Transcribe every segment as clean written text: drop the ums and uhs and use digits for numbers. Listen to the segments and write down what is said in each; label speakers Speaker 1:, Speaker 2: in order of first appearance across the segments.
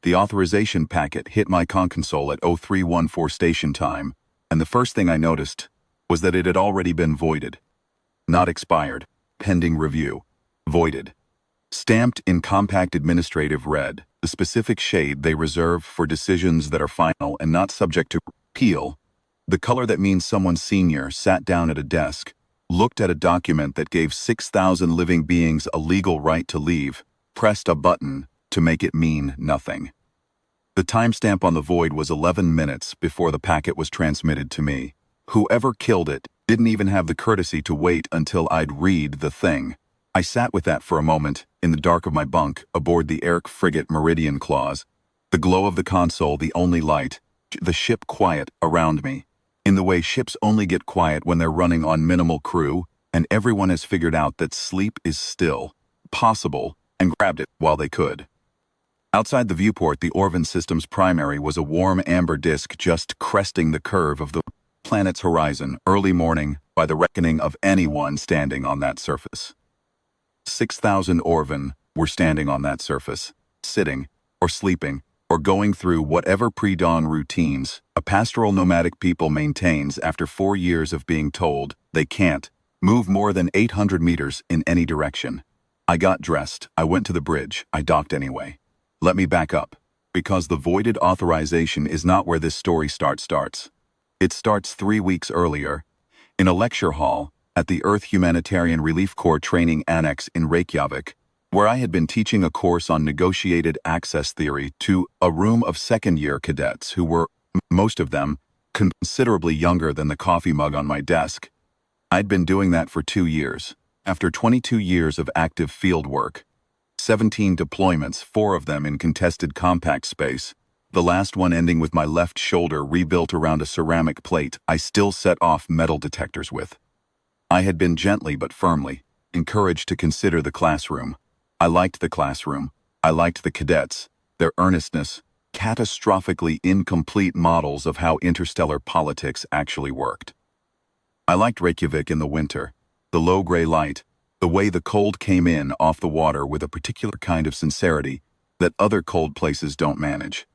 Speaker 1: The authorization packet hit my console at 0314 station time, and the first thing I noticed was that it had already been voided. Not expired. Pending review. Voided. Stamped in compact administrative red, the specific shade they reserve for decisions that are final and not subject to appeal, the color that means someone senior sat down at a desk, looked at a document that gave 6,000 living beings a legal right to leave, pressed a button to make it mean nothing. The timestamp on the void was 11 minutes before the packet was transmitted to me. Whoever killed it didn't even have the courtesy to wait until I'd read the thing. I sat with that for a moment, in the dark of my bunk, aboard the Eric frigate Meridian Claws. The glow of the console the only light, the ship quiet around me. In the way ships only get quiet when they're running on minimal crew, and everyone has figured out that sleep is still possible, and grabbed it while they could. Outside the viewport, the Orvin system's primary was a warm amber disk just cresting the curve of the planet's horizon, early morning, by the reckoning of anyone standing on that surface. 6,000 Orvin were standing on that surface, sitting, or sleeping, or going through whatever pre-dawn routines a pastoral nomadic people maintains after 4 years of being told they can't move more than 800 meters in any direction. I got dressed, I went to the bridge, I docked anyway. Let me back up, because the voided authorization is not where this story starts. It starts 3 weeks earlier, in a lecture hall, at the Earth Humanitarian Relief Corps Training Annex in Reykjavik, where I had been teaching a course on negotiated access theory to a room of second-year cadets who were, most of them, considerably younger than the coffee mug on my desk. I'd been doing that for 2 years. After 22 years of active field work, 17 deployments, 4 of them in contested compact space, the last one ending with my left shoulder rebuilt around a ceramic plate I still set off metal detectors with. I had been gently but firmly encouraged to consider the classroom. I liked the classroom. I liked the cadets, their earnestness, catastrophically incomplete models of how interstellar politics actually worked. I liked Reykjavik in the winter, the low gray light, the way the cold came in off the water with a particular kind of sincerity that other cold places don't manage.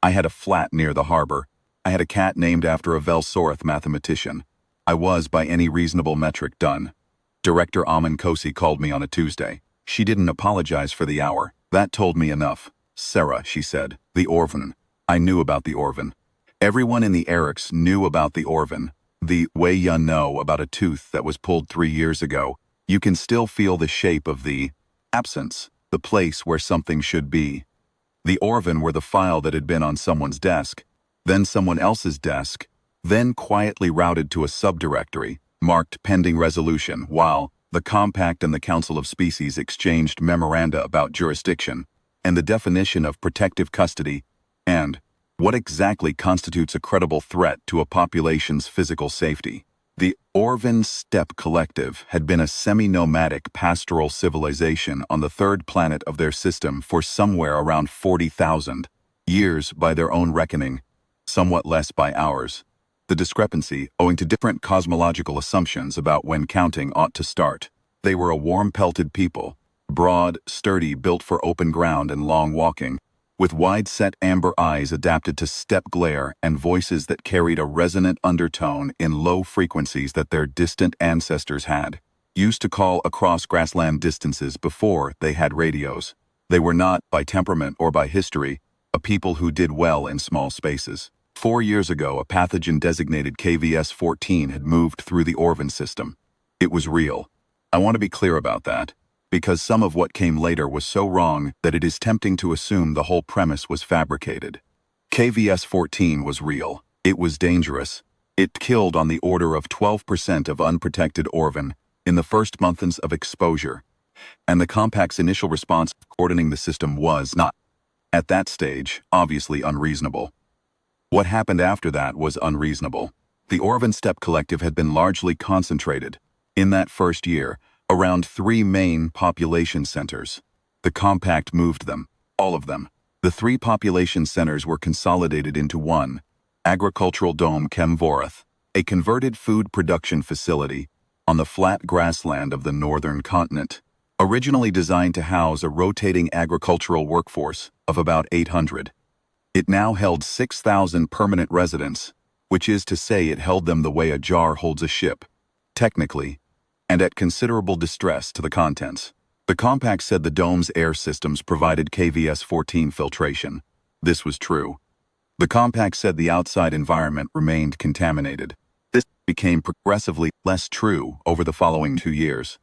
Speaker 1: I had a flat near the harbor. I had a cat named after a Velsorth mathematician. I was, by any reasonable metric, done. Director Amin Kosi called me on a Tuesday. She didn't apologize for the hour. That told me enough. Sarah, she said, the Orvin. I knew about the Orvin. Everyone in the Erics knew about the Orvin. The way you know about a tooth that was pulled 3 years ago. You can still feel the shape of the absence, the place where something should be. The Orvin were the file that had been on someone's desk, then someone else's desk, then quietly routed to a subdirectory, marked pending resolution, while the Compact and the Council of Species exchanged memoranda about jurisdiction and the definition of protective custody and what exactly constitutes a credible threat to a population's physical safety. The Orvin Steppe Collective had been a semi-nomadic pastoral civilization on the third planet of their system for somewhere around 40,000 years by their own reckoning, somewhat less by ours. The discrepancy owing to different cosmological assumptions about when counting ought to start. They were a warm-pelted people, broad, sturdy, built for open ground and long walking, with wide-set amber eyes adapted to steppe glare and voices that carried a resonant undertone in low frequencies that their distant ancestors had, used to call across grassland distances before they had radios. They were not, by temperament or by history, a people who did well in small spaces. 4 years ago, a pathogen designated KVS-14 had moved through the Orvin system. It was real. I want to be clear about that, because some of what came later was so wrong that it is tempting to assume the whole premise was fabricated. KVS-14 was real. It was dangerous. It killed on the order of 12% of unprotected Orvin in the first months of exposure, and the Compact's initial response to cordoning the system was not, at that stage, obviously unreasonable. What happened after that was unreasonable. The Orvin Steppe Collective had been largely concentrated, in that first year, around 3 main population centers. The Compact moved them, all of them. The 3 population centers were consolidated into one, Agricultural Dome Kemvorath, a converted food production facility on the flat grassland of the northern continent. Originally designed to house a rotating agricultural workforce of about 800. It now held 6,000 permanent residents, which is to say it held them the way a jar holds a ship, technically, and at considerable distress to the contents. The compact said the dome's air systems provided KVS-14 filtration. This was true. The compact said the outside environment remained contaminated. This became progressively less true over the following 2 years.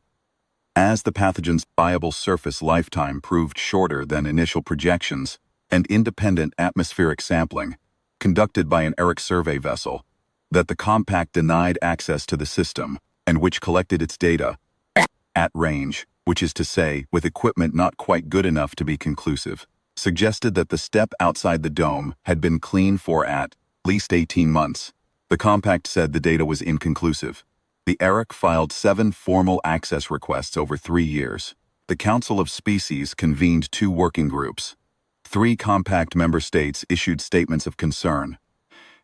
Speaker 1: As the pathogen's viable surface lifetime proved shorter than initial projections, and independent atmospheric sampling, conducted by an ERIC survey vessel, that the compact denied access to the system, and which collected its data at range, which is to say, with equipment not quite good enough to be conclusive, suggested that the step outside the dome had been clean for at least 18 months. The compact said the data was inconclusive. The ERIC filed 7 formal access requests over 3 years. The Council of Species convened 2 working groups. 3 compact member states issued statements of concern.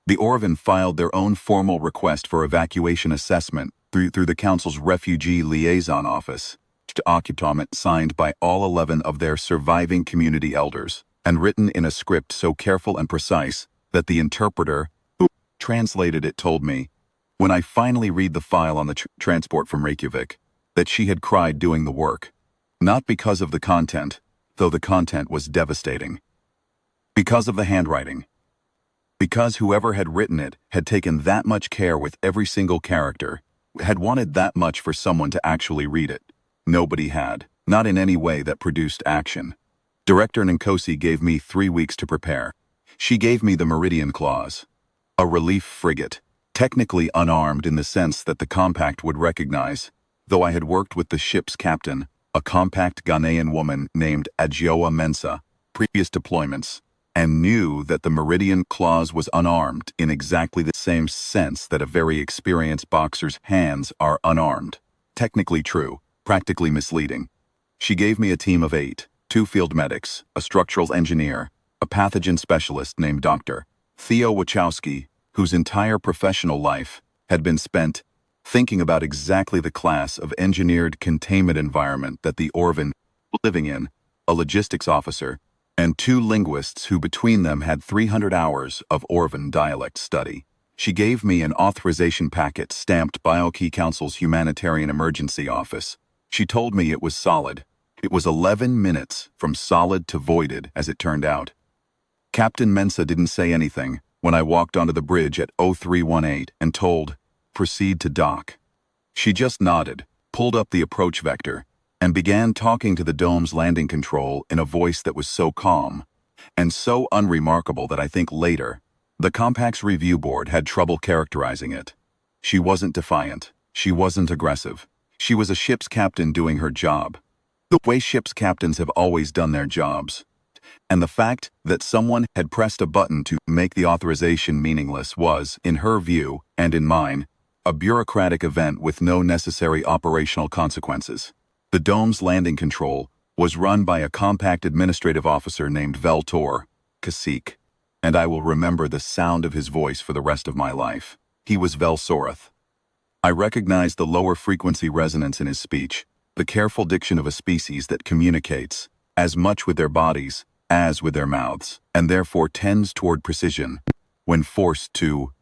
Speaker 1: The Orvin filed their own formal request for evacuation assessment through the Council's Refugee Liaison Office, to document signed by all 11 of their surviving community elders, and written in a script so careful and precise that the interpreter who translated it told me, when I finally read the file on the transport from Reykjavik, that she had cried doing the work. Not because of the content, though the content was devastating. Because of the handwriting. Because whoever had written it had taken that much care with every single character, had wanted that much for someone to actually read it. Nobody had, not in any way that produced action. Director Nkosi gave me 3 weeks to prepare. She gave me the Meridian Clause, a relief frigate, technically unarmed in the sense that the compact would recognize, though I had worked with the ship's captain, a compact Ghanaian woman named Adjoa Mensah, previous deployments, and knew that the Meridian Clause was unarmed in exactly the same sense that a very experienced boxer's hands are unarmed. Technically true, practically misleading. She gave me a team of 8, 2 field medics, a structural engineer, a pathogen specialist named Dr. Theo Wachowski, whose entire professional life had been spent thinking about exactly the class of engineered containment environment that the Orvin was living in, a logistics officer, and 2 linguists who between them had 300 hours of Orvin dialect study. She gave me an authorization packet stamped BioKey Council's Humanitarian Emergency Office. She told me it was solid. It was 11 minutes from solid to voided, as it turned out. Captain Mensah didn't say anything when I walked onto the bridge at 0318 and told, proceed to dock. She just nodded, pulled up the approach vector, and began talking to the dome's landing control in a voice that was so calm and so unremarkable that I think later, the compact's review board had trouble characterizing it. She wasn't defiant. She wasn't aggressive. She was a ship's captain doing her job, the way ship's captains have always done their jobs. And the fact that someone had pressed a button to make the authorization meaningless was, in her view, and in mine, a bureaucratic event with no necessary operational consequences. The dome's landing control was run by a compact administrative officer named Veltor Kasik, and I will remember the sound of his voice for the rest of my life. He was Velsorath. I recognized the lower frequency resonance in his speech, the careful diction of a species that communicates, as much with their bodies as with their mouths, and therefore tends toward precision when forced to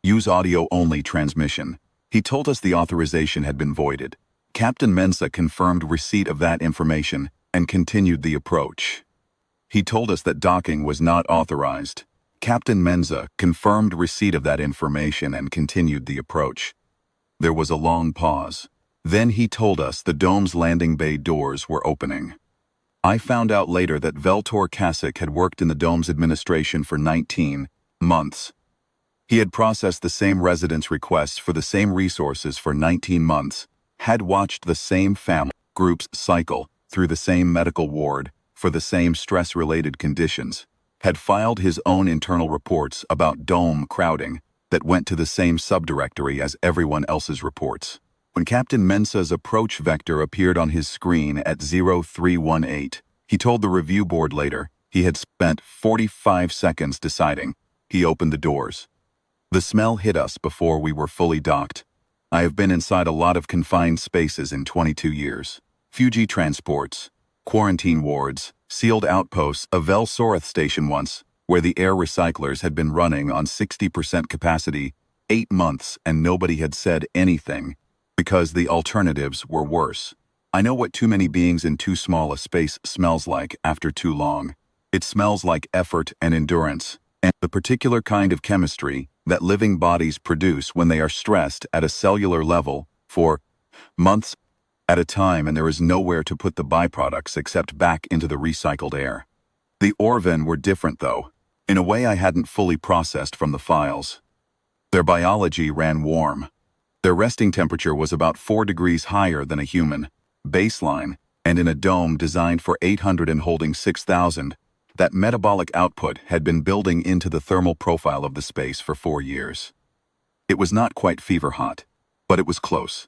Speaker 1: use audio-only transmission. He told us the authorization had been voided. Captain Mensah confirmed receipt of that information and continued the approach. He told us that docking was not authorized. Captain Mensah confirmed receipt of that information and continued the approach. There was a long pause. Then he told us the dome's landing bay doors were opening. I found out later that Veltor Kasik had worked in the dome's administration for 19 months. He had processed the same residence requests for the same resources for 19 months, had watched the same family groups cycle through the same medical ward for the same stress-related conditions, had filed his own internal reports about dome crowding that went to the same subdirectory as everyone else's reports. When Captain Mensah's approach vector appeared on his screen at 0318, he told the review board later he had spent 45 seconds deciding. He opened the doors. The smell hit us before we were fully docked. I have been inside a lot of confined spaces in 22 years. Fuji transports, quarantine wards, sealed outposts, a Velsorath station once, where the air recyclers had been running on 60% capacity 8 months and nobody had said anything, because the alternatives were worse. I know what too many beings in too small a space smells like after too long. It smells like effort and endurance, and the particular kind of chemistry that living bodies produce when they are stressed at a cellular level for months at a time, and there is nowhere to put the byproducts except back into the recycled air. The Orvan were different though, in a way I hadn't fully processed from the files. Their biology ran warm. Their resting temperature was about 4 degrees higher than a human, baseline, and in a dome designed for 800 and holding 6,000, that metabolic output had been building into the thermal profile of the space for 4 years. It was not quite fever hot, but it was close,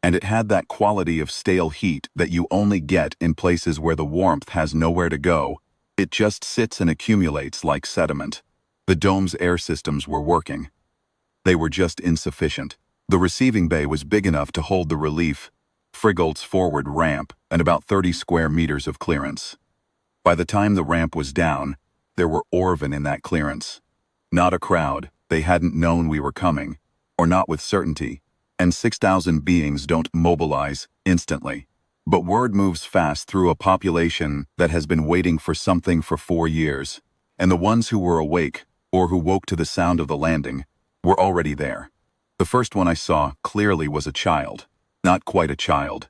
Speaker 1: and it had that quality of stale heat that you only get in places where the warmth has nowhere to go. It just sits and accumulates like sediment. The dome's air systems were working. They were just insufficient. The receiving bay was big enough to hold the relief Frigault's forward ramp and about 30 square meters of clearance. By the time the ramp was down, there were Orvan in that clearance. Not a crowd, they hadn't known we were coming, or not with certainty, and 6,000 beings don't mobilize instantly. But word moves fast through a population that has been waiting for something for 4 years, and the ones who were awake, or who woke to the sound of the landing, were already there. The first one I saw clearly was a child. Not quite a child.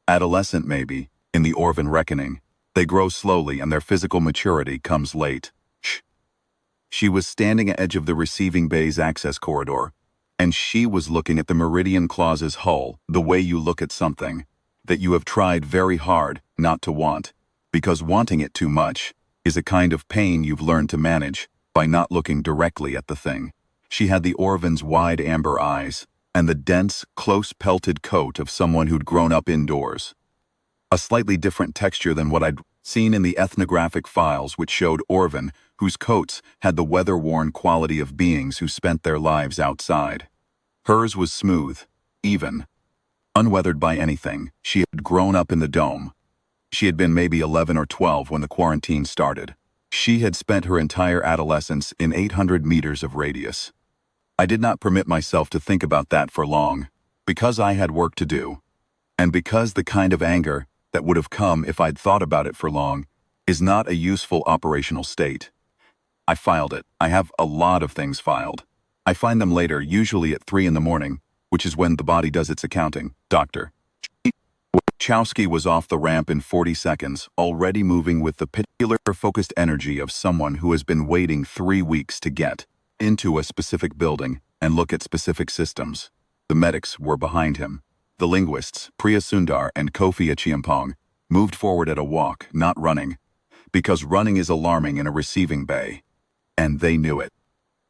Speaker 1: Adolescent maybe, in the Orvan reckoning. They grow slowly and their physical maturity comes late. Shh. She was standing at the edge of the receiving bay's access corridor, and she was looking at the Meridian Clause's hull the way you look at something that you have tried very hard not to want, because wanting it too much is a kind of pain you've learned to manage by not looking directly at the thing. She had the Orvan's wide amber eyes, and the dense, close-pelted coat of someone who'd grown up indoors. A slightly different texture than what I'd seen in the ethnographic files which showed Orvan, whose coats had the weather-worn quality of beings who spent their lives outside. Hers was smooth, even, unweathered by anything. She had grown up in the dome. She had been maybe 11 or 12 when the quarantine started. She had spent her entire adolescence in 800 meters of radius. I did not permit myself to think about that for long, because I had work to do, and because the kind of anger that would have come if I'd thought about it for long is not a useful operational state. I filed it. I have a lot of things filed. I find them later, usually at 3 in the morning, which is when the body does its accounting. Dr. Wachowski was off the ramp in 40 seconds, already moving with the particular focused energy of someone who has been waiting 3 weeks to get into a specific building and look at specific systems. The medics were behind him. The linguists, Priya Sundar and Kofi Achiampong, moved forward at a walk, not running, because running is alarming in a receiving bay. And they knew it.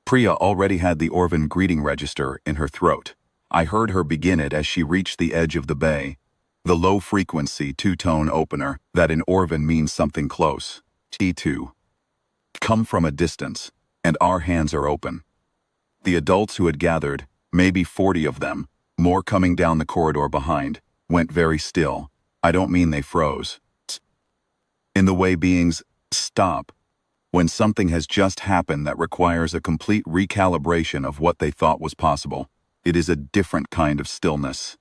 Speaker 1: Priya already had the Orvan greeting register in her throat. I heard her begin it as she reached the edge of the bay, the low-frequency two-tone opener that in Orvan means something close. T2. Come from a distance, and our hands are open. The adults who had gathered, maybe 40 of them, more coming down the corridor behind, went very still. I don't mean they froze. In the way beings stop when something has just happened that requires a complete recalibration of what they thought was possible. It is a different kind of stillness.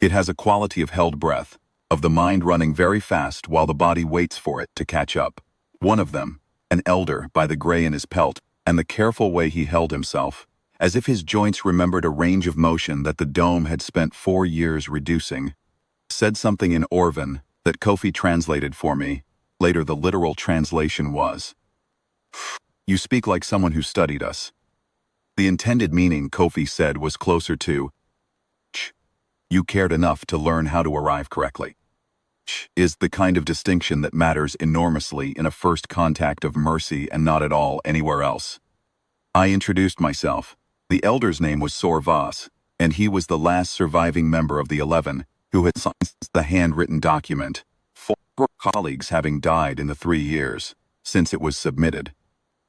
Speaker 1: It has a quality of held breath, of the mind running very fast while the body waits for it to catch up. One of them, an elder by the gray in his pelt, and the careful way he held himself, as if his joints remembered a range of motion that the dome had spent 4 years reducing, said something in Orvan that Kofi translated for me. Later the literal translation was, "You speak like someone who studied us." The intended meaning, Kofi said, was closer to, "You cared enough to learn how to arrive correctly." Is the kind of distinction that matters enormously in a first contact of mercy and not at all anywhere else. I introduced myself. The elder's name was Sor Voss, and he was the last surviving member of the 11 who had signed the handwritten document, 4 colleagues having died in the 3 years since it was submitted.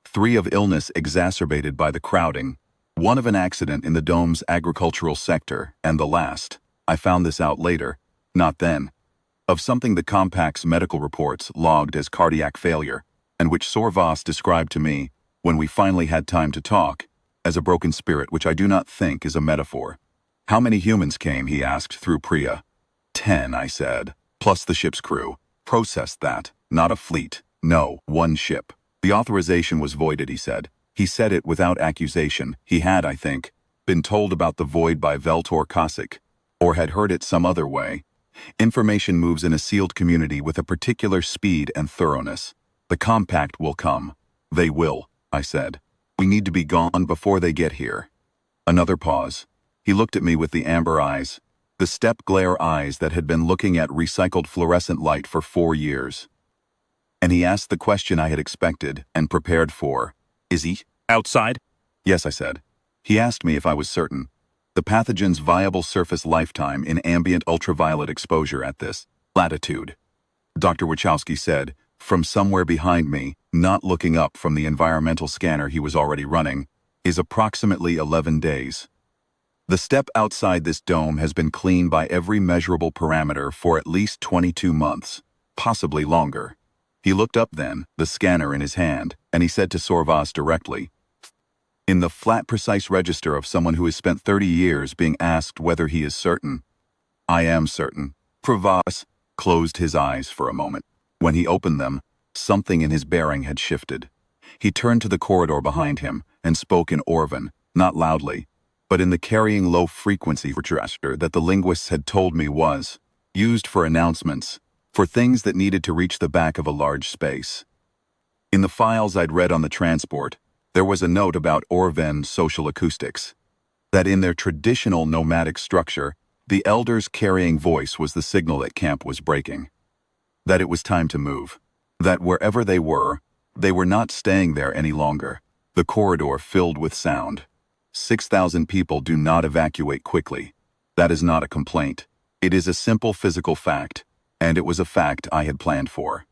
Speaker 1: 3 of illness exacerbated by the crowding, 1 of an accident in the dome's agricultural sector, and the last, I found this out later, not then, of something the Compact's medical reports logged as cardiac failure, and which Sorvas described to me, when we finally had time to talk, as a broken spirit, which I do not think is a metaphor. How many humans came, he asked, through Priya? 10, I said, plus the ship's crew. Processed that. Not a fleet. No, one ship. The authorization was voided, he said. He said it without accusation. He had, I think, been told about the void by Veltor Kosik, or had heard it some other way. Information moves in a sealed community with a particular speed and thoroughness. The Compact will come. They will, I said. We need to be gone before they get here. Another pause. He looked at me with the amber eyes, the step glare eyes that had been looking at recycled fluorescent light for 4 years. And he asked the question I had expected and prepared for. Is he outside? Yes, I said. He asked me if I was certain. The pathogen's viable surface lifetime in ambient ultraviolet exposure at this latitude. Dr. Wachowski said, from somewhere behind me, not looking up from the environmental scanner he was already running, is approximately 11 days. The step outside this dome has been cleaned by every measurable parameter for at least 22 months, possibly longer. He looked up then, the scanner in his hand, and he said to Sorvas directly, in the flat, precise register of someone who has spent 30 years being asked whether he is certain. I am certain. Sorvas closed his eyes for a moment. When he opened them, something in his bearing had shifted. He turned to the corridor behind him and spoke in Orvan, not loudly, but in the carrying low-frequency register that the linguists had told me was used for announcements, for things that needed to reach the back of a large space. In the files I'd read on the transport, there was a note about Orvan social acoustics, that in their traditional nomadic structure, the elder's carrying voice was the signal that camp was breaking, that it was time to move, that wherever they were not staying there any longer. The corridor filled with sound. 6,000 people do not evacuate quickly. That is not a complaint. It is a simple physical fact, and it was a fact I had planned for.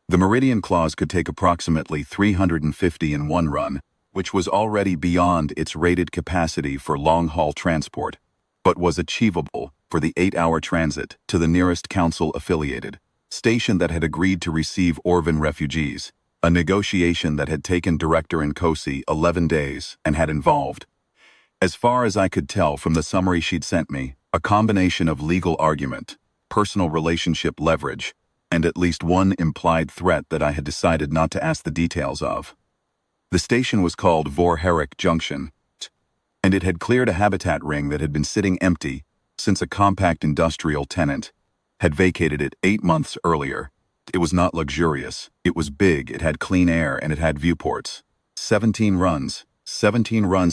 Speaker 1: The Meridian Clause could take approximately 350 in one run, which was already beyond its rated capacity for long-haul transport, but was achievable for the 8-hour transit to the nearest council-affiliated station that had agreed to receive Orvan refugees, a negotiation that had taken Director Nkosi 11 days and had involved, as far as I could tell from the summary she'd sent me, a combination of legal argument, personal relationship leverage, and at least one implied threat that I had decided not to ask the details of. The station was called Vorherrick Junction, and it had cleared a habitat ring that had been sitting empty since a compact industrial tenant had vacated it 8 months earlier. It was not luxurious, it was big, it had clean air, and it had viewports. 17 runs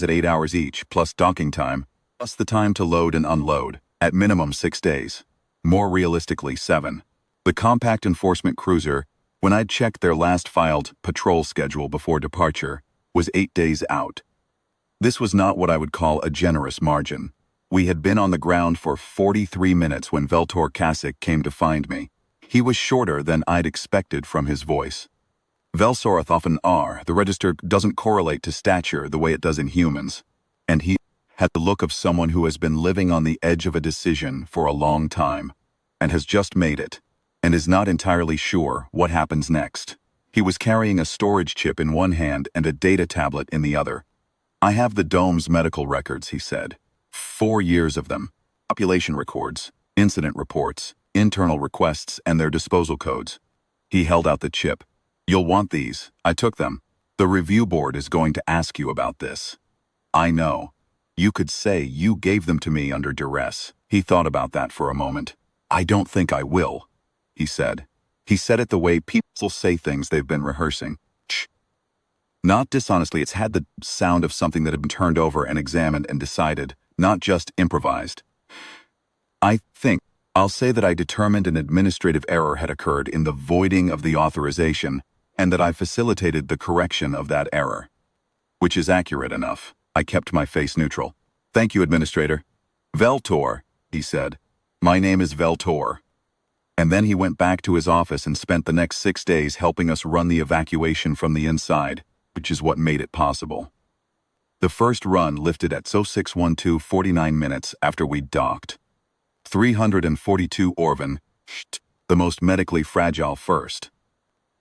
Speaker 1: at 8 hours each, plus docking time, plus the time to load and unload, at minimum 6 days. More realistically, 7. The compact enforcement cruiser, when I'd checked their last filed patrol schedule before departure, was 8 days out. This was not what I would call a generous margin. We had been on the ground for 43 minutes when Veltor Kosik came to find me. He was shorter than I'd expected from his voice. Velsorath often are. The register doesn't correlate to stature the way it does in humans. And he had the look of someone who has been living on the edge of a decision for a long time, and has just made it, and is not entirely sure what happens next. He was carrying a storage chip in one hand and a data tablet in the other. I have the dome's medical records, he said. 4 years of them. Population records, incident reports, internal requests, and their disposal codes. He held out the chip. You'll want these. I took them. The review board is going to ask you about this. I know. You could say you gave them to me under duress. He thought about that for a moment. I don't think I will, he said. He said it the way people say things they've been rehearsing. Shh. Not dishonestly, it's had the sound of something that had been turned over and examined and decided, not just improvised. I think I'll say that I determined an administrative error had occurred in the voiding of the authorization and that I facilitated the correction of that error. Which is accurate enough. I kept my face neutral. Thank you, Administrator. Veltor, he said. My name is Veltor. And then he went back to his office and spent the next 6 days helping us run the evacuation from the inside, which is what made it possible. The first run lifted at 0612 49 minutes after we'd docked. 342 Orvan, The most medically fragile first.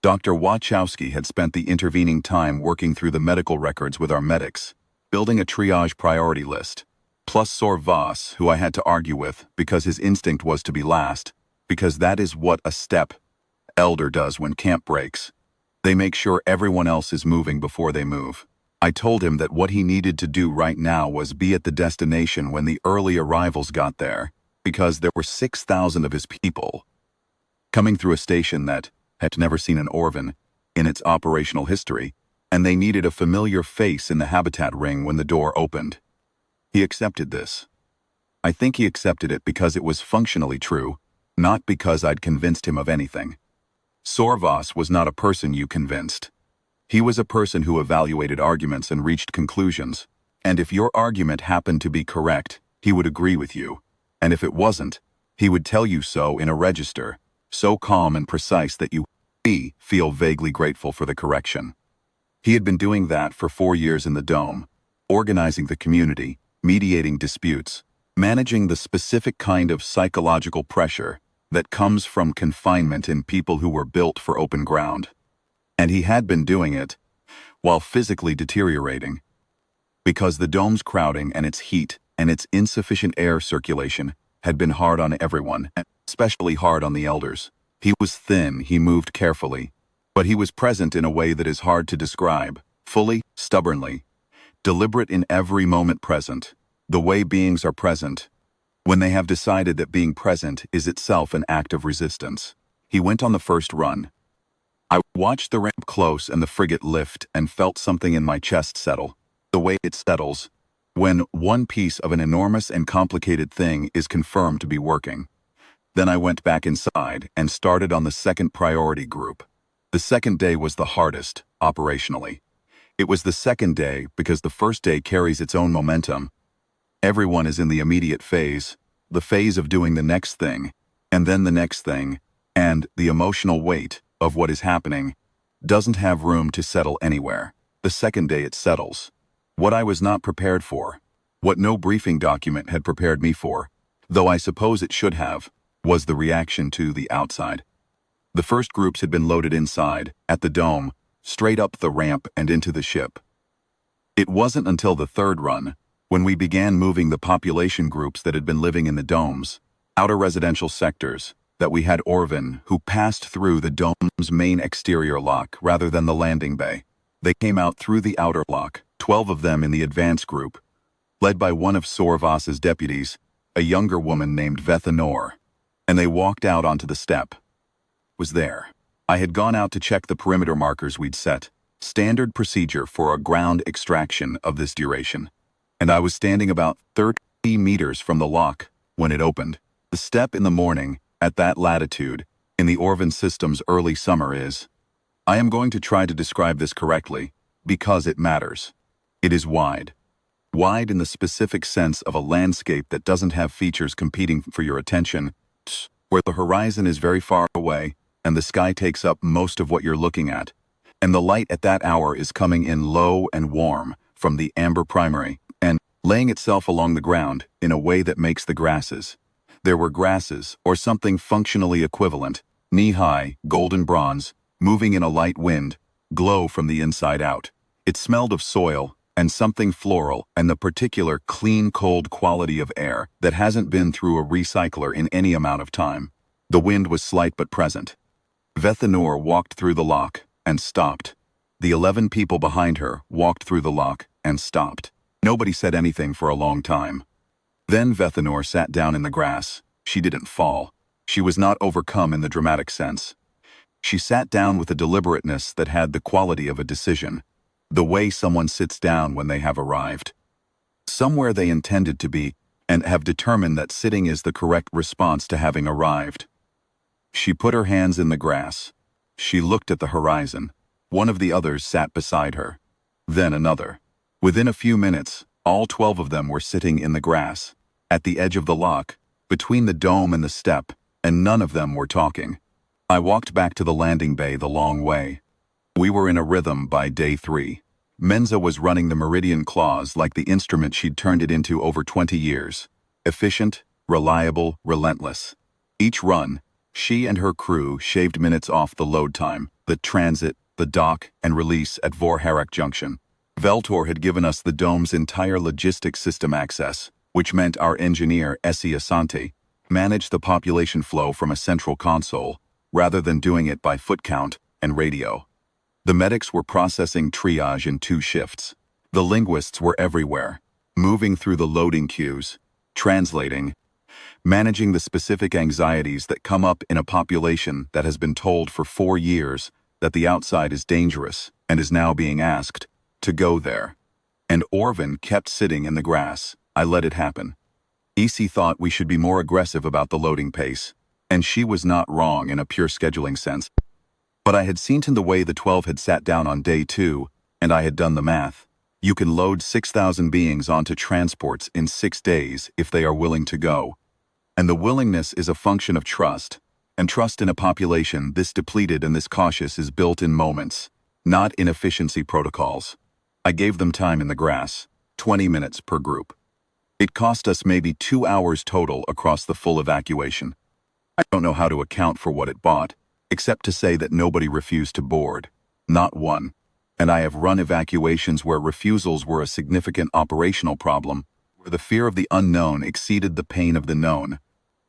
Speaker 1: Dr. Wachowski had spent the intervening time working through the medical records with our medics, building a triage priority list. Plus Sor Voss, who I had to argue with because his instinct was to be last, because that is what a step elder does when camp breaks. They make sure everyone else is moving before they move. I told him that what he needed to do right now was be at the destination when the early arrivals got there, because there were 6,000 of his people coming through a station that had never seen an Orvan in its operational history, and they needed a familiar face in the habitat ring when the door opened. He accepted this. I think he accepted it because it was functionally true, not because I'd convinced him of anything. Sor Voss was not a person you convinced. He was a person who evaluated arguments and reached conclusions, and if your argument happened to be correct, he would agree with you, and if it wasn't, he would tell you so in a register, so calm and precise that you feel vaguely grateful for the correction. He had been doing that for 4 years in the Dome, organizing the community, mediating disputes, managing the specific kind of psychological pressure that comes from confinement in people who were built for open ground. And he had been doing it while physically deteriorating. Because the Dome's crowding and its heat and its insufficient air circulation had been hard on everyone, especially hard on the elders. He was thin, he moved carefully, but he was present in a way that is hard to describe, fully, stubbornly, deliberate in every moment present, the way beings are present, when they have decided that being present is itself an act of resistance. He went on the first run. I watched the ramp close and the frigate lift and felt something in my chest settle, the way it settles when one piece of an enormous and complicated thing is confirmed to be working. Then I went back inside and started on the second priority group. The second day was the hardest, operationally. It was the second day because the first day carries its own momentum. Everyone is in the immediate phase, the phase of doing the next thing, and then the next thing, and the emotional weight of what is happening doesn't have room to settle anywhere. The second day it settles. What I was not prepared for, what no briefing document had prepared me for, though I suppose it should have, was the reaction to the outside. The first groups had been loaded inside, at the Dome, straight up the ramp and into the ship. It wasn't until the third run, when we began moving the population groups that had been living in the domes, outer residential sectors, that we had Orvan who passed through the dome's main exterior lock rather than the landing bay. They came out through the outer lock, 12 of them in the advance group, led by one of Sor Voss's deputies, a younger woman named Vethanor, and they walked out onto the step. Was there. I had gone out to check the perimeter markers we'd set, standard procedure for a ground extraction of this duration, and I was standing about 30 meters from the lock when it opened. The step in the morning, at that latitude, in the Orvan system's early summer is, I am going to try to describe this correctly, because it matters. It is wide. Wide in the specific sense of a landscape that doesn't have features competing for your attention, where the horizon is very far away, and the sky takes up most of what you're looking at, and the light at that hour is coming in low and warm from the amber primary, and laying itself along the ground in a way that makes the grasses. There were grasses, or something functionally equivalent, knee-high, golden bronze, moving in a light wind, glow from the inside out. It smelled of soil, and something floral, and the particular clean, cold quality of air that hasn't been through a recycler in any amount of time. The wind was slight but present. Vethanor walked through the lock, and stopped. The 11 people behind her walked through the lock, and stopped. Nobody said anything for a long time. Then Vethanor sat down in the grass. She didn't fall. She was not overcome in the dramatic sense. She sat down with a deliberateness that had the quality of a decision, the way someone sits down when they have arrived. Somewhere they intended to be, and have determined that sitting is the correct response to having arrived. She put her hands in the grass. She looked at the horizon. One of the others sat beside her. Then another. Within a few minutes, all 12 of them were sitting in the grass, at the edge of the lock, between the dome and the step, and none of them were talking. I walked back to the landing bay the long way. We were in a rhythm by day 3. Menza was running the Meridian Claws like the instrument she'd turned it into over 20 years. Efficient, reliable, relentless. Each run, She and her crew shaved minutes off the load time, the transit, the dock, and release at Vorharek Junction. Veltor had given us the dome's entire logistics system access, which meant our engineer, Essie Asante, managed the population flow from a central console, rather than doing it by foot count and radio. The medics were processing triage in 2 shifts. The linguists were everywhere, moving through the loading queues, translating, managing the specific anxieties that come up in a population that has been told for 4 years that the outside is dangerous and is now being asked to go there. And Orvin kept sitting in the grass. I let it happen. EC thought we should be more aggressive about the loading pace, and she was not wrong in a pure scheduling sense. But I had seen the way the 12 had sat down on day 2, and I had done the math. You can load 6,000 beings onto transports in 6 days if they are willing to go. And the willingness is a function of trust, and trust in a population this depleted and this cautious is built in moments, not in efficiency protocols. I gave them time in the grass, 20 minutes per group. It cost us maybe 2 hours total across the full evacuation. I don't know how to account for what it bought, except to say that nobody refused to board. Not one. And I have run evacuations where refusals were a significant operational problem, where the fear of the unknown exceeded the pain of the known,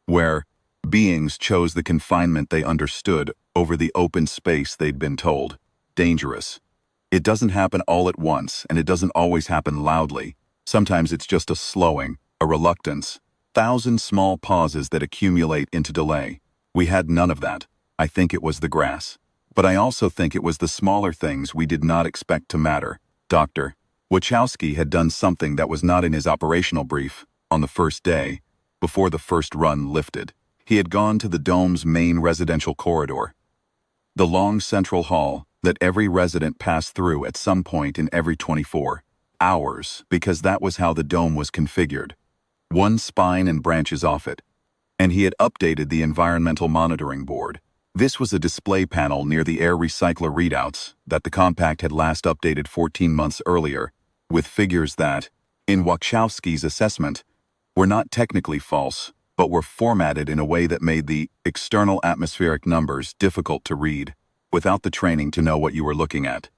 Speaker 1: where beings chose the confinement they understood over the open space they'd been told. Dangerous. It doesn't happen all at once, and it doesn't always happen loudly. Sometimes it's just a slowing, a reluctance, 1,000 small pauses that accumulate into delay. We had none of that. I think it was the grass. But I also think it was the smaller things we did not expect to matter. Dr. Wachowski had done something that was not in his operational brief on the first day, before the first run lifted. He had gone to the dome's main residential corridor, the long central hall that every resident passed through at some point in every 24 hours, because that was how the dome was configured. 1 spine and branches off it. And he had updated the environmental monitoring board. This was a display panel near the air recycler readouts that the compact had last updated 14 months earlier, with figures that, in Wachowski's assessment, were not technically false, but were formatted in a way that made the external atmospheric numbers difficult to read, without the training to know what you were looking at.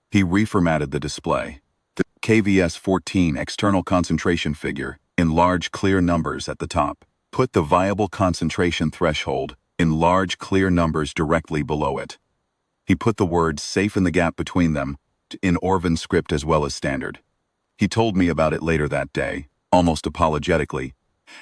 Speaker 1: He reformatted the display. The KVS-14 external concentration figure, in large clear numbers at the top, put the viable concentration threshold in large clear numbers directly below it. He put the words safe in the gap between them, in Orvin script as well as standard. He told me about it later that day, almost apologetically,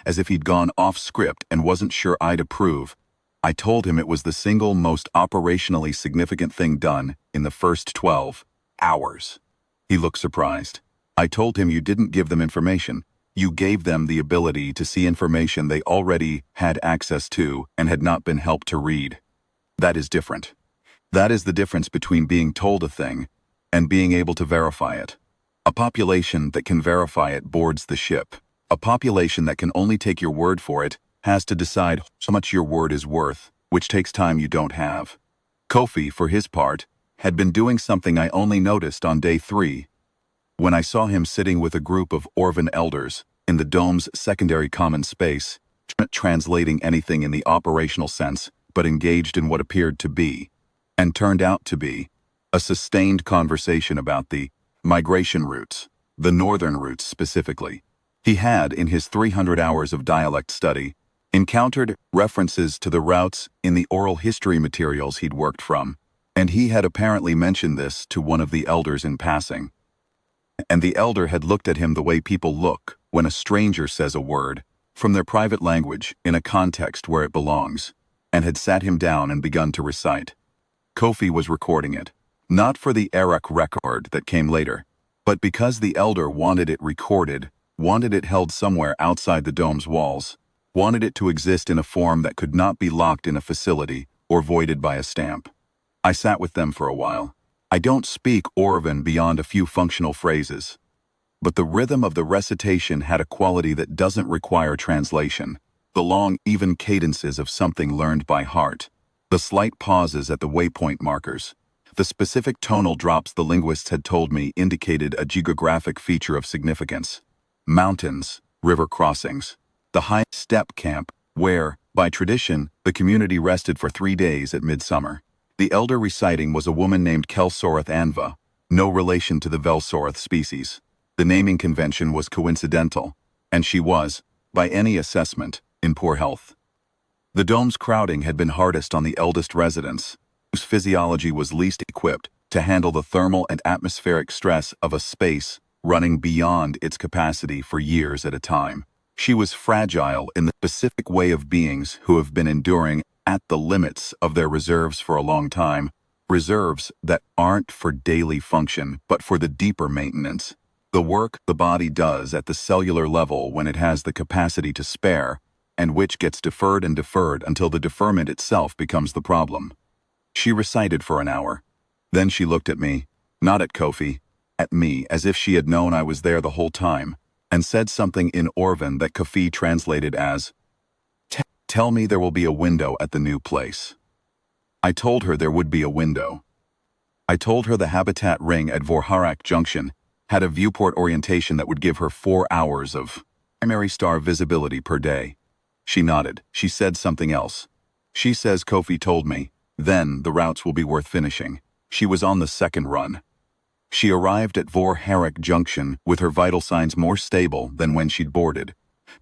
Speaker 1: as if he'd gone off script and wasn't sure I'd approve. I told him it was the single most operationally significant thing done in the first 12 hours. He looked surprised. I told him you didn't give them information. You gave them the ability to see information they already had access to and had not been helped to read. That is different. That is the difference between being told a thing and being able to verify it. A population that can verify it boards the ship. A population that can only take your word for it has to decide how much your word is worth, which takes time you don't have. Kofi, for his part, had been doing something I only noticed on day 3, when I saw him sitting with a group of Orvin elders in the dome's secondary common space, translating anything in the operational sense, but engaged in what appeared to be, and turned out to be, a sustained conversation about the migration routes, the northern routes specifically. He had, in his 300 hours of dialect study, encountered references to the routes in the oral history materials he'd worked from, and he had apparently mentioned this to one of the elders in passing. And the elder had looked at him the way people look when a stranger says a word, from their private language in a context where it belongs, and had sat him down and begun to recite. Kofi was recording it, not for the Arak record that came later, but because the elder wanted it recorded, wanted it held somewhere outside the dome's walls, wanted it to exist in a form that could not be locked in a facility or voided by a stamp. I sat with them for a while. I don't speak Orvin beyond a few functional phrases, but the rhythm of the recitation had a quality that doesn't require translation. The long, even cadences of something learned by heart, the slight pauses at the waypoint markers, the specific tonal drops the linguists had told me indicated a geographic feature of significance. Mountains, river crossings, the high step camp, where, By tradition, the community rested for 3 days at midsummer. The elder reciting was a woman named Kelsorath Anva, no relation to the Velsorath species. The naming convention was coincidental, and she was, by any assessment, in poor health. The dome's crowding had been hardest on the eldest residents, whose physiology was least equipped to handle the thermal and atmospheric stress of a space running beyond its capacity for years at a time. She was fragile in the specific way of beings who have been enduring at the limits of their reserves for a long time, reserves that aren't for daily function but for the deeper maintenance. The work the body does at the cellular level when it has the capacity to spare, and which gets deferred and deferred until the deferment itself becomes the problem. She recited for an hour. Then she looked at me, not at Kofi, at me as if she had known I was there the whole time, and said something in Orvan that Kofi translated as, "Tell me there will be a window at the new place." I told her there would be a window. I told her the habitat ring at Vorharak Junction had a viewport orientation that would give her 4 hours of primary star visibility per day. She nodded. She said something else. She says Kofi told me, then the routes will be worth finishing. She was on the second run. She arrived at Vorharak Junction with her vital signs more stable than when she'd boarded,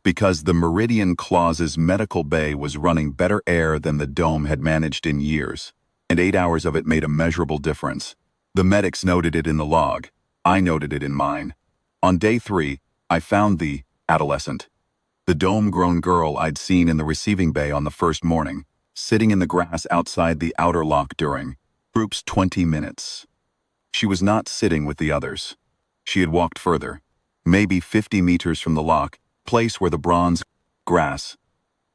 Speaker 1: because the Meridian Clause's medical bay was running better air than the dome had managed in years, and 8 hours of it made a measurable difference. The medics noted it in the log. I noted it in mine. On day 3, I found the adolescent, the dome-grown girl I'd seen in the receiving bay on the first morning, sitting in the grass outside the outer lock during group's 20 minutes. She was not sitting with the others. She had walked further, maybe 50 meters from the lock, place where the bronze grass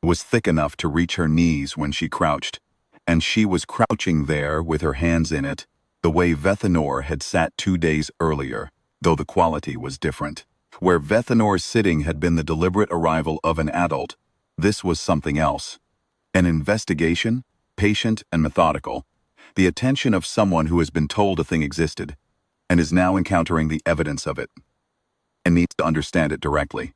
Speaker 1: was thick enough to reach her knees when she crouched, and she was crouching there with her hands in it, the way Vethanor had sat 2 days earlier, though the quality was different. Where Vethanor's sitting had been the deliberate arrival of an adult, this was something else. An investigation, patient and methodical, the attention of someone who has been told a thing existed, and is now encountering the evidence of it, and needs to understand it directly.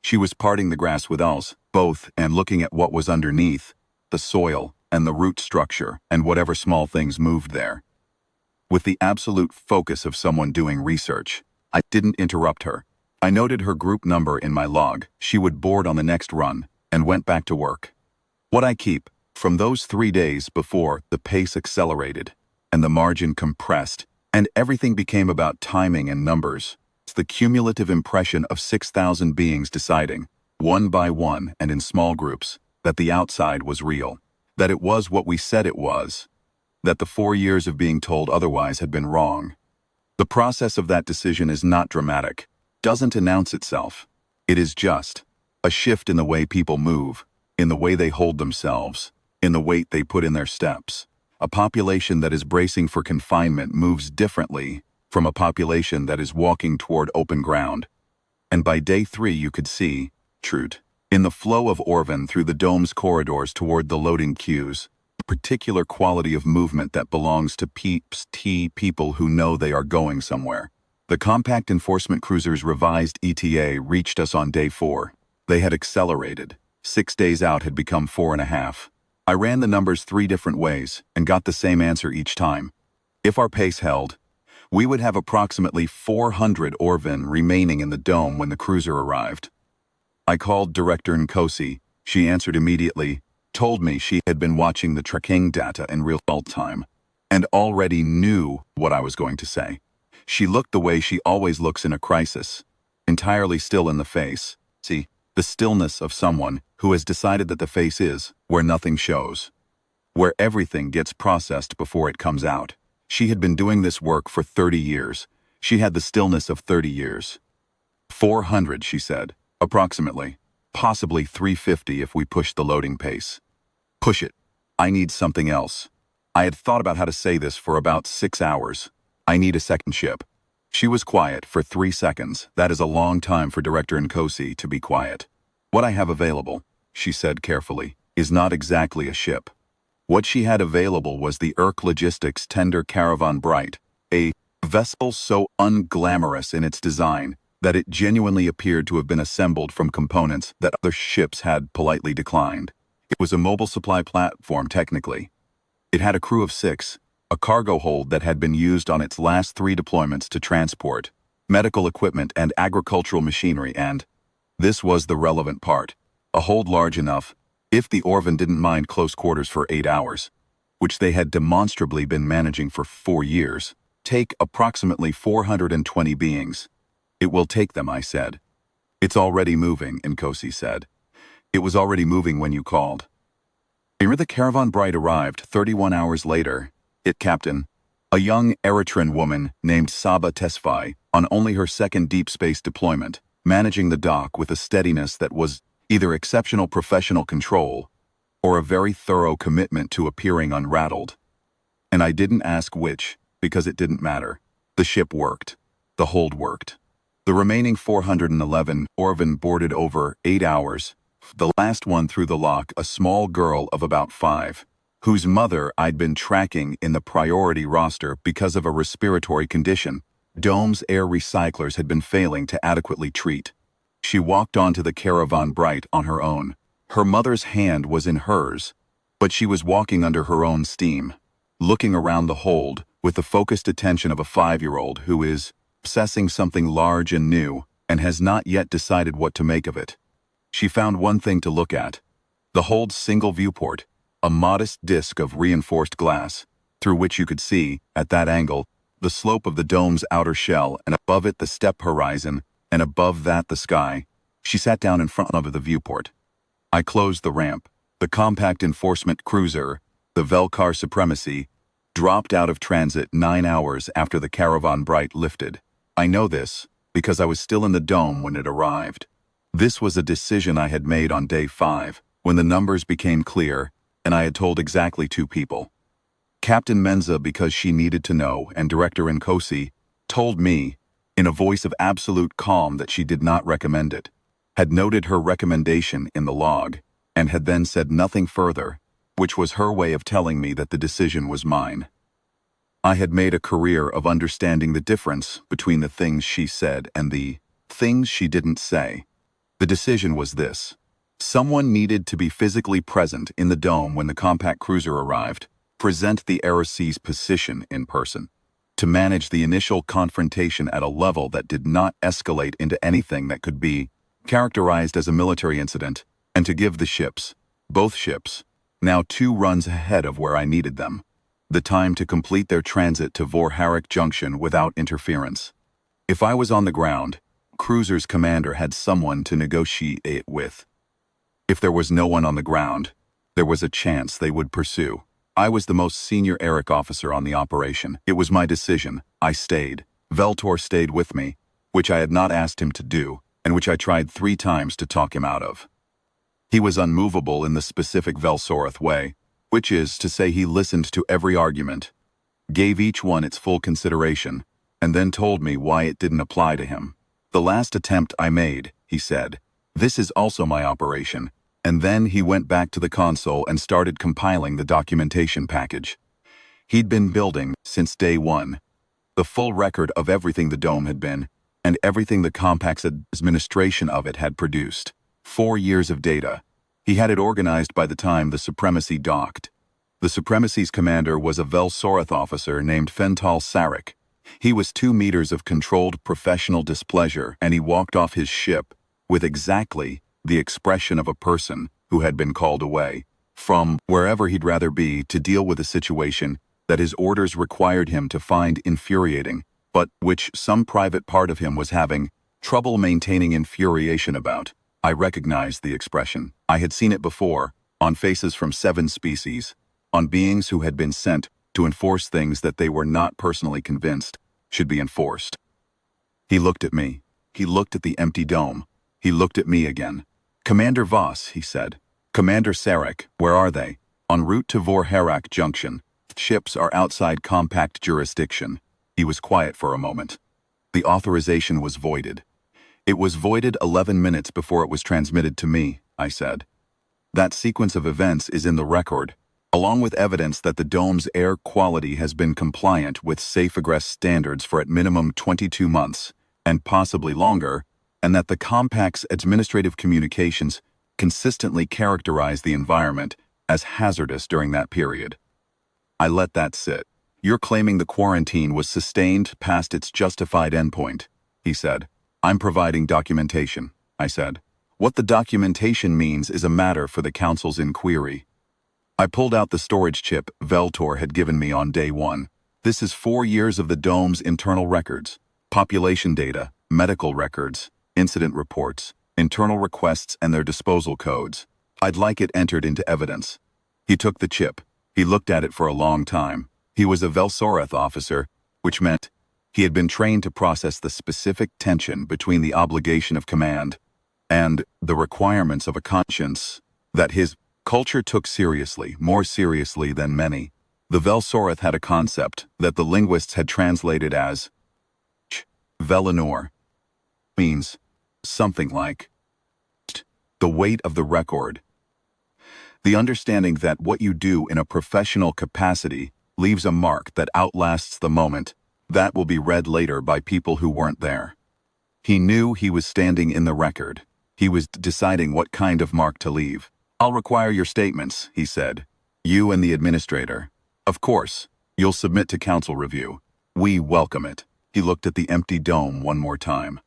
Speaker 1: She was parting the grass with us, both, and looking at what was underneath, the soil and the root structure and whatever small things moved there. With the absolute focus of someone doing research, I didn't interrupt her. I noted her group number in my log. She would board on the next run, and went back to work. What I keep from those 3 days before, the pace accelerated, and the margin compressed, and everything became about timing and numbers. It's the cumulative impression of 6,000 beings deciding, one by one and in small groups, that the outside was real, that it was what we said it was, that the 4 years of being told otherwise had been wrong. The process of that decision is not dramatic, doesn't announce itself. It is just a shift in the way people move, in the way they hold themselves, in the weight they put in their steps. A population that is bracing for confinement moves differently from a population that is walking toward open ground. And by day 3 you could see, Trute, in the flow of Orvan through the dome's corridors toward the loading queues, a particular quality of movement that belongs to people who know they are going somewhere. The compact enforcement cruiser's revised ETA reached us on day 4. They had accelerated. 6 days out had become 4.5. I ran the numbers 3 different ways and got the same answer each time. If our pace held, we would have approximately 400 Orvan remaining in the dome when the cruiser arrived. I called Director Nkosi. She answered immediately, told me she had been watching the tracking data in real time, and already knew what I was going to say. She looked the way she always looks in a crisis, entirely still in the face. See, the stillness of someone who has decided that the face is where nothing shows, where everything gets processed before it comes out. She had been doing this work for 30 years. She had the stillness of 30 years. 400, she said, approximately. Possibly 350 if we push the loading pace. Push it. I need something else. I had thought about how to say this for about 6 hours. I need a second ship. She was quiet for 3 seconds. That is a long time for Director Nkosi to be quiet. What I have available, she said carefully, is not exactly a ship. What she had available was the Irk Logistics Tender Caravan Bright, a vessel so unglamorous in its design that it genuinely appeared to have been assembled from components that other ships had politely declined. It was a mobile supply platform technically. It had a crew of 6, a cargo hold that had been used on its last 3 deployments to transport medical equipment and agricultural machinery, and this was the relevant part, a hold large enough, if the Orvan didn't mind close quarters for 8 hours, which they had demonstrably been managing for 4 years, take approximately 420 beings. It will take them, I said. It's already moving, Nkosi said. It was already moving when you called. Ere the caravan Bright arrived 31 hours later, it captain, a young Eritrean woman named Saba Tesfaye, on only her second deep space deployment, managing the dock with a steadiness that was either exceptional professional control or a very thorough commitment to appearing unrattled. And I didn't ask which, because it didn't matter. The ship worked. The hold worked. The remaining 411 Orvan boarded over 8 hours, the last one through the lock, a small girl of about 5, whose mother I'd been tracking in the priority roster because of a respiratory condition Dome's air recyclers had been failing to adequately treat. She walked onto the caravan Bright on her own. Her mother's hand was in hers, but she was walking under her own steam, looking around the hold with the focused attention of a 5-year-old who is obsessing something large and new and has not yet decided what to make of it. She found one thing to look at: the hold's single viewport, a modest disc of reinforced glass, through which you could see, at that angle, the slope of the dome's outer shell, and above it the steppe horizon, and above that the sky. She sat down in front of the viewport. I closed the ramp. The compact enforcement cruiser, the Velkar Supremacy, dropped out of transit 9 hours after the caravan Bright lifted. I know this because I was still in the dome when it arrived. This was a decision I had made on day 5, when the numbers became clear, and I had told exactly 2 people. Captain Menza, because she needed to know, and Director Nkosi told me, in a voice of absolute calm, that she did not recommend it, had noted her recommendation in the log, and had then said nothing further, which was her way of telling me that the decision was mine. I had made a career of understanding the difference between the things she said and the things she didn't say. The decision was this: someone needed to be physically present in the dome when the compact cruiser arrived, present the Aeros's position in person, to manage the initial confrontation at a level that did not escalate into anything that could be characterized as a military incident, and to give the ships, both ships, now 2 runs ahead of where I needed them, the time to complete their transit to Vorharik Junction without interference. If I was on the ground, cruiser's commander had someone to negotiate it with. If there was no one on the ground, there was a chance they would pursue. I was the most senior Eric officer on the operation. It was my decision. I stayed. Veltor stayed with me, which I had not asked him to do, and which I tried 3 times to talk him out of. He was unmovable in the specific Velsorath way, which is to say he listened to every argument, gave each one its full consideration, and then told me why it didn't apply to him. The last attempt I made, he said, this is also my operation. And then he went back to the console and started compiling the documentation package. He'd been building, since day 1, the full record of everything the dome had been, and everything the compact's administration of it had produced. 4 years of data. He had it organized by the time the Supremacy docked. The Supremacy's commander was a Velsorath officer named Fental Sarek. He was 2 meters of controlled professional displeasure, and he walked off his ship with exactly the expression of a person who had been called away from wherever he'd rather be to deal with a situation that his orders required him to find infuriating, but which some private part of him was having trouble maintaining infuriation about. I recognized the expression. I had seen it before, on faces from 7 species, on beings who had been sent to enforce things that they were not personally convinced should be enforced. He looked at me. He looked at the empty dome. He looked at me again. Commander Voss, he said. Commander Sarek, where are they? En route to Vorharik Junction. Ships are outside compact jurisdiction. He was quiet for a moment. The authorization was voided. It was voided 11 minutes before it was transmitted to me, I said. That sequence of events is in the record, along with evidence that the dome's air quality has been compliant with safe egress standards for at minimum 22 months, and possibly longer, and that the compact's administrative communications consistently characterized the environment as hazardous during that period. I let that sit. You're claiming the quarantine was sustained past its justified endpoint, he said. I'm providing documentation, I said. What the documentation means is a matter for the council's inquiry. I pulled out the storage chip Veltor had given me on day one. This is 4 years of the dome's internal records, population data, medical records, incident reports, internal requests and their disposal codes. I'd like it entered into evidence. He took the chip. He looked at it for a long time. He was a Velsoreth officer, which meant he had been trained to process the specific tension between the obligation of command and the requirements of a conscience that his culture took seriously, more seriously than many. The Velsoreth had a concept that the linguists had translated as Velinor, means something like the weight of the record. The understanding that what you do in a professional capacity leaves a mark that outlasts the moment, that will be read later by people who weren't there. He knew he was standing in the record. He was deciding what kind of mark to leave. I'll require your statements, he said. You and the administrator. Of course, you'll submit to council review. We welcome it. He looked at the empty dome one more time.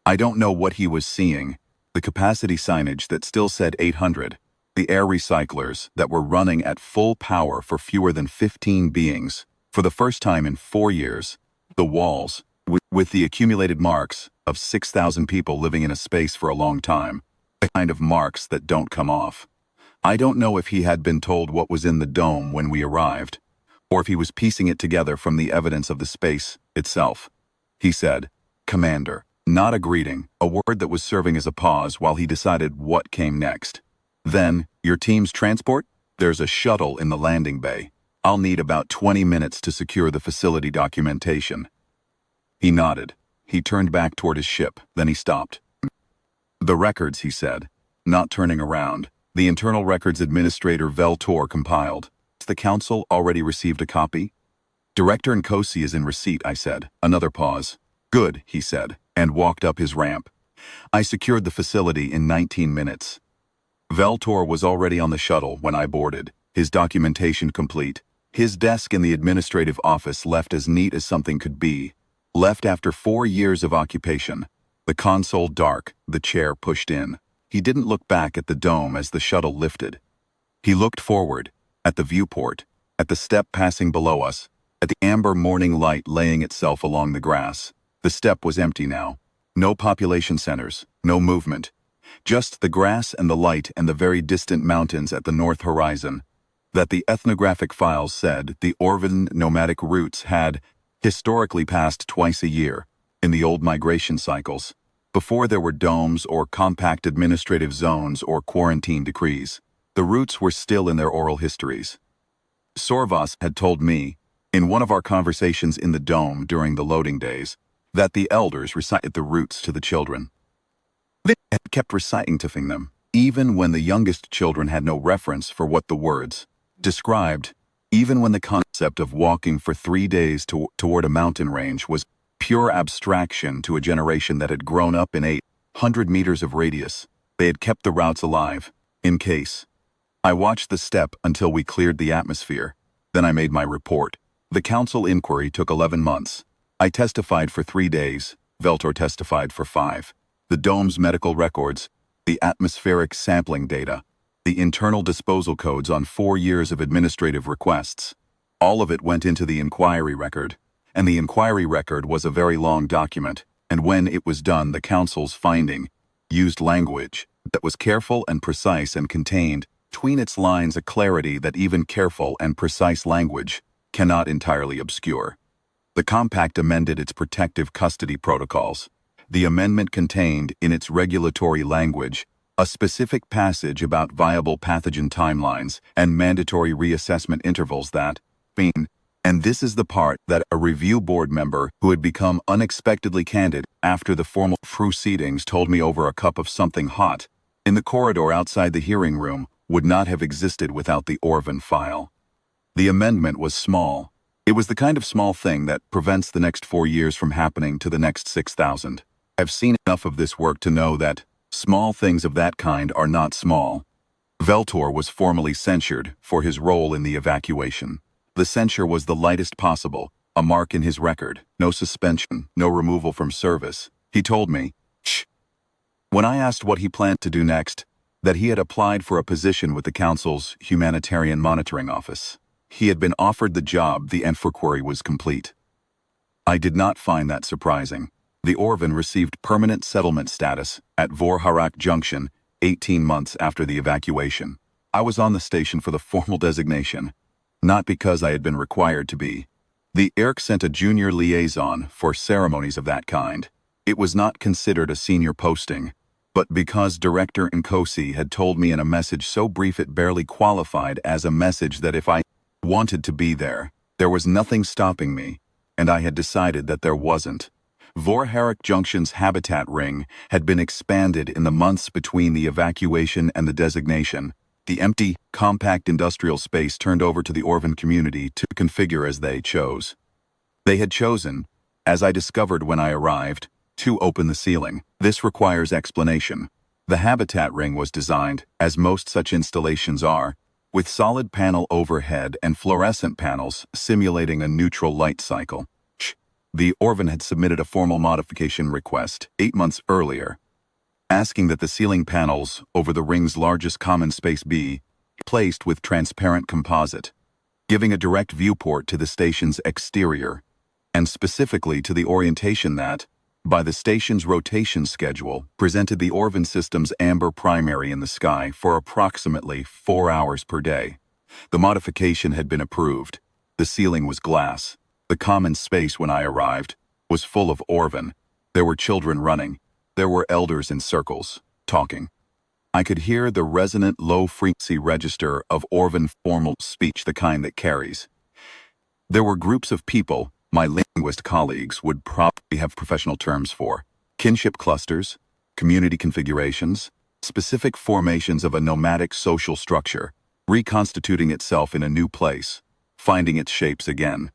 Speaker 1: I don't know what he was seeing. The capacity signage that still said 800. The air recyclers that were running at full power for fewer than 15 beings. For the first time in 4 years. The walls, with the accumulated marks of 6,000 people living in a space for a long time. The kind of marks that don't come off. I don't know if he had been told what was in the dome when we arrived, or if he was piecing it together from the evidence of the space itself. He said, Commander, not a greeting, a word that was serving as a pause while he decided what came next. Then, your team's transport? There's a shuttle in the landing bay. I'll need about 20 minutes to secure the facility documentation. He nodded. He turned back toward his ship, then he stopped. The records, he said, not turning around. The Internal Records Administrator Veltor compiled. The council already received a copy? Director Nkosi is in receipt, I said. Another pause. Good, he said, and walked up his ramp. I secured the facility in 19 minutes. Veltor was already on the shuttle when I boarded, his documentation complete. His desk in the administrative office left as neat as something could be. Left after 4 years of occupation. The console dark, the chair pushed in. He didn't look back at the dome as the shuttle lifted. He looked forward, at the viewport, at the step passing below us, at the amber morning light laying itself along the grass. The step was empty now. No population centers, no movement. Just the grass and the light and the very distant mountains at the north horizon. That the ethnographic files said the Orvan nomadic routes had historically passed twice a year, in the old migration cycles, before there were domes or compact administrative zones or quarantine decrees. The routes were still in their oral histories. Sorvas had told me, in one of our conversations in the dome during the loading days, that the elders recited the routes to the children. They had kept reciting to them, even when the youngest children had no reference for what the words described, even when the concept of walking for 3 days toward a mountain range was pure abstraction to a generation that had grown up in 800 meters of radius. They had kept the routes alive, in case. I watched the step until we cleared the atmosphere. Then I made my report. The council inquiry took 11 months. I testified for 3 days. Veltor testified for 5. The dome's medical records, the atmospheric sampling data, the internal disposal codes on 4 years of administrative requests. All of it went into the inquiry record. And the inquiry record was a very long document, and when it was done, the council's finding used language that was careful and precise and contained between its lines a clarity that even careful and precise language cannot entirely obscure. The compact amended its protective custody protocols. The amendment contained, in its regulatory language, a specific passage about viable pathogen timelines and mandatory reassessment intervals that, and this is the part that a review board member who had become unexpectedly candid after the formal proceedings told me over a cup of something hot in the corridor outside the hearing room would not have existed without the Orvan file. The amendment was small. It was the kind of small thing that prevents the next 4 years from happening to the next 6,000. I've seen enough of this work to know that small things of that kind are not small. Veltor was formally censured for his role in the evacuation. The censure was the lightest possible, a mark in his record, no suspension, no removal from service. He told me, "Shh." When I asked what he planned to do next, that he had applied for a position with the Council's Humanitarian Monitoring Office. He had been offered the job, the inquiry was complete. I did not find that surprising. The Orvan received permanent settlement status at Vorharak Junction 18 months after the evacuation. I was on the station for the formal designation, not because I had been required to be. The IRC sent a junior liaison for ceremonies of that kind. It was not considered a senior posting, but because Director Nkosi had told me in a message so brief it barely qualified as a message that if I wanted to be there was nothing stopping me, and I had decided that there wasn't. Vorharak Junction's habitat ring had been expanded in the months between the evacuation and the designation. The empty, compact industrial space turned over to the Orvan community to configure as they chose. They had chosen, as I discovered when I arrived, to open the ceiling. This requires explanation. The habitat ring was designed, as most such installations are, with solid panel overhead and fluorescent panels simulating a neutral light cycle. The Orvan had submitted a formal modification request 8 months earlier, asking that the ceiling panels over the ring's largest common space be placed with transparent composite, giving a direct viewport to the station's exterior, and specifically to the orientation that, by the station's rotation schedule, presented the Orvan system's amber primary in the sky for approximately 4 hours per day. The modification had been approved. The ceiling was glass. The common space when I arrived was full of Orvan. There were children running. There were elders in circles, talking. I could hear the resonant low-frequency register of Orvan formal speech, the kind that carries. There were groups of people my linguist colleagues would probably have professional terms for. Kinship clusters, community configurations, specific formations of a nomadic social structure, reconstituting itself in a new place, finding its shapes again.